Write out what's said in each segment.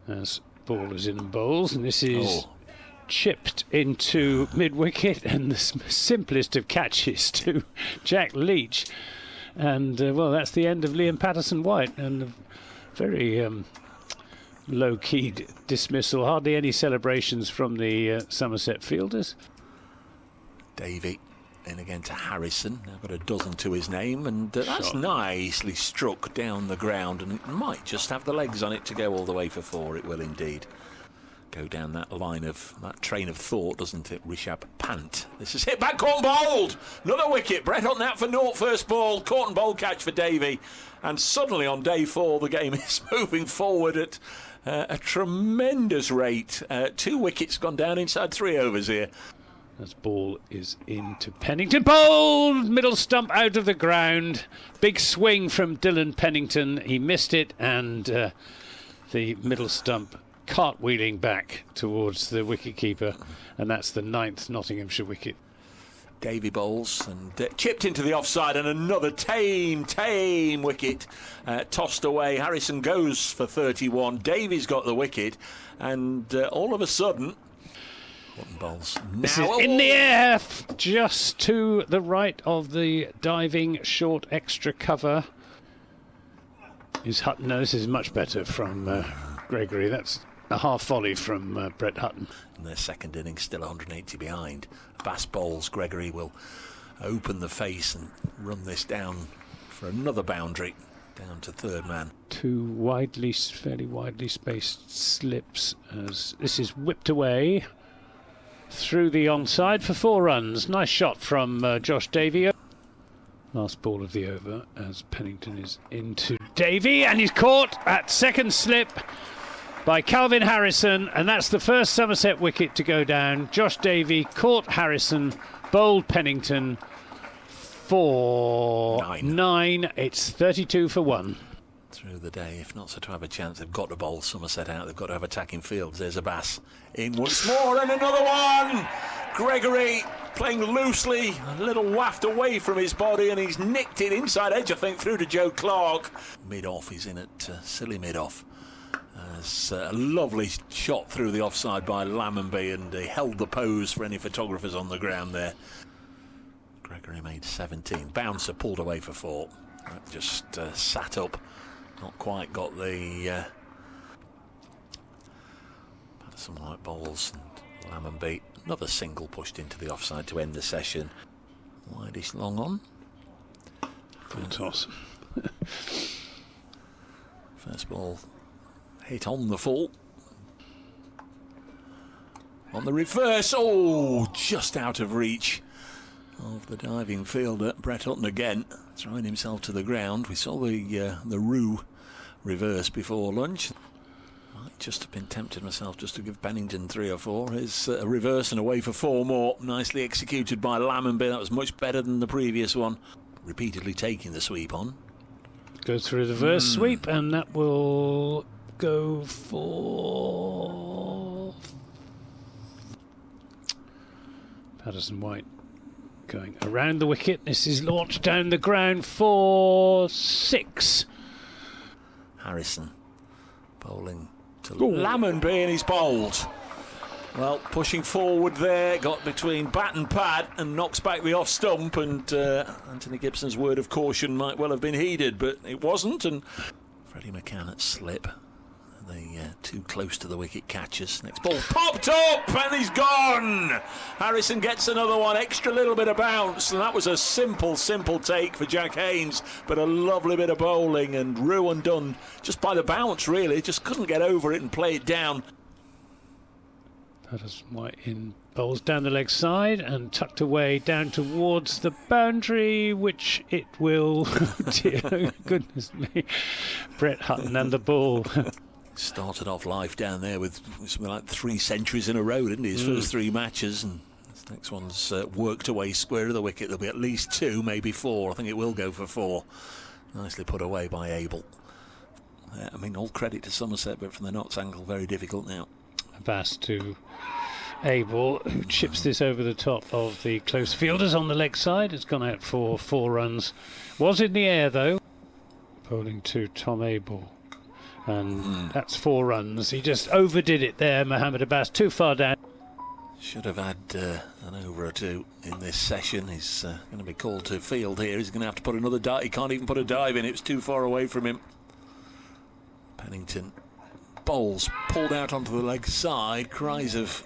as ball is in and bowls, and this is chipped into mid-wicket, and the simplest of catches to Jack Leach. And, well, that's the end of Liam Patterson-White, and a very low-key dismissal. Hardly any celebrations from the Somerset fielders. Davey in again to Harrison, now got a dozen to his name, and that's nicely struck down the ground, and it might just have the legs on it to go all the way for 4. It will indeed go down that line of that train of thought, doesn't it? Rishabh Pant. This is hit back, caught and bowled. Another wicket. Brett Hutton out for naught. First ball, caught and bowled catch for Davey, and suddenly on day 4 the game is moving forward at a tremendous rate. 2 wickets gone down inside 3 overs here. This ball is into Pennington. Bowled! Middle stump out of the ground. Big swing from Dylan Pennington. He missed it, and the middle stump cartwheeling back towards the wicketkeeper, and that's the 9th Nottinghamshire wicket. Davey bowls and chipped into the offside, and another tame wicket tossed away. Harrison goes for 31. Davey's got the wicket, and all of a sudden, bowls. This is in the air, just to the right of the diving short extra cover. Is Hutton? No, this is much better from Gregory. That's a half volley from Brett Hutton. In their second innings, still 180 behind. Bass bowls. Gregory will open the face and run this down for another boundary, down to 3rd man. 2 fairly widely spaced slips as this is whipped away through the onside for 4 runs. Nice shot from Josh Davey. Last ball of the over as Pennington is into Davey, and he's caught at second slip by Calvin Harrison, and that's the first Somerset wicket to go down. Josh Davey caught Harrison, bowled Pennington for 9. It's 32 for 1. Through the day, if not so to have a chance, they've got to bowl Somerset out. They've got to have attacking fields. There's a Bass in once more, and another one. Gregory playing loosely, a little waft away from his body, and he's nicked it inside edge, I think, through to Joe Clark. Mid-off, he's in at silly mid-off. As a lovely shot through the offside by Lammonby, and he held the pose for any photographers on the ground there. Gregory made 17. Bouncer pulled away for 4. Just sat up. Not quite got the Patterson-White bowls, and Lammonby. Another single pushed into the offside to end the session. Widest long on. Full toss. First ball hit on the full. On the reverse, just out of reach of the diving fielder. Brett Hutton again throwing himself to the ground. We saw the Roo reverse before lunch. Might just have been tempted myself just to give Pennington 3 or 4. His reverse and away for 4 more. Nicely executed by Lammonby. That was much better than the previous one. Repeatedly taking the sweep on. Goes through the reverse sweep, and that will go for Patterson-White. Going around the wicket. This is launched down the ground for 6. Harrison bowling to Lammonby, and he's bowled. Well, pushing forward there, got between bat and pad and knocks back the off stump, and Anthony Gibson's word of caution might well have been heeded, but it wasn't, and Freddie McCann at slip. They too close to the wicket catchers. Next ball popped up, and he's gone. Harrison gets another one, extra little bit of bounce, and that was a simple take for Jack Haynes, but a lovely bit of bowling, and Roo undone just by the bounce, really. Just couldn't get over it and play it down. Patterson-White in bowls down the leg side and tucked away down towards the boundary, which it will. Dear goodness me. Brett Hutton and the ball. Started off life down there with something like 3 centuries in a row, didn't he? His first 3 matches, and this next one's worked away square of the wicket. There'll be at least 2, maybe 4. I think it will go for 4. Nicely put away by Abel. I mean, all credit to Somerset, but from the Notts angle, very difficult now. Pass to Abel, who chips this over the top of the close fielders on the leg side. It's gone out for 4 runs. Was in the air, though. Bowling to Tom Abel. And that's 4 runs. He just overdid it there, Mohammed Abbas, too far down. Should have had an over or 2 in this session. He's going to be called to field here. He's going to have to put another dive. He can't even put a dive in. It was too far away from him. Pennington bowls, pulled out onto the leg side. Cries of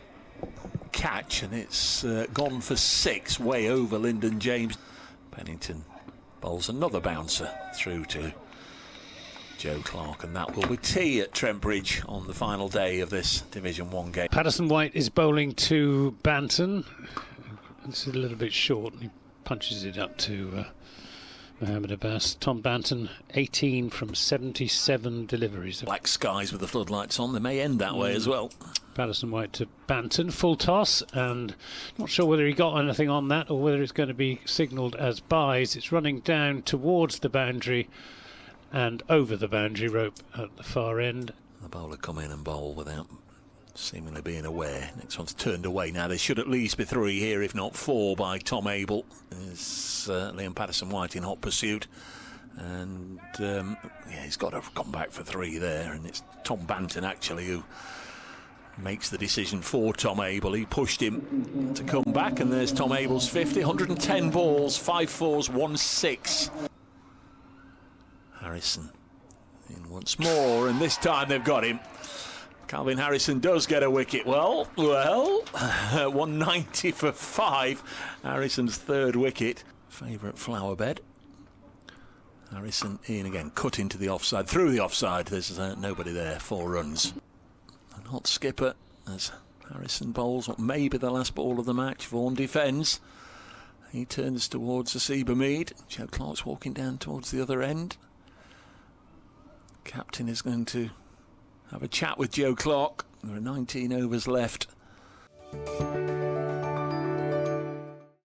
catch, and it's gone for 6, way over Lyndon James. Pennington bowls another bouncer through to Joe Clark, and that will be tea at Trent Bridge on the final day of this Division 1 game. Patterson White is bowling to Banton. This is a little bit short, and he punches it up to Mohammed Abbas. Tom Banton, 18 from 77 deliveries. Black skies with the floodlights on. They may end that way as well. Patterson White to Banton, full toss, and not sure whether he got anything on that or whether it's going to be signalled as byes. It's running down towards the boundary and over the boundary rope at the far end. The bowler come in and bowl without seemingly being aware. Next one's turned away now. There should at least be 3 here, if not 4, by Tom Abel. There's Liam Patterson-White in hot pursuit. And yeah, he's got to have gone back for 3 there. And it's Tom Banton actually who makes the decision for Tom Abel. He pushed him to come back, and there's Tom Abel's 50. 110 balls, 5 fours, 1 6. Harrison in once more, and this time they've got him. Calvin Harrison does get a wicket. Well, 190 for 5. Harrison's 3rd wicket. Favourite flower bed. Harrison in again, cut into the offside, through the offside. There's nobody there, 4 runs. And hot skipper as Harrison bowls what may be the last ball of the match. Vaughan defends. He turns towards the Seba Mead. Joe Clark's walking down towards the other end. Captain is going to have a chat with Joe Clark. There are 19 overs left.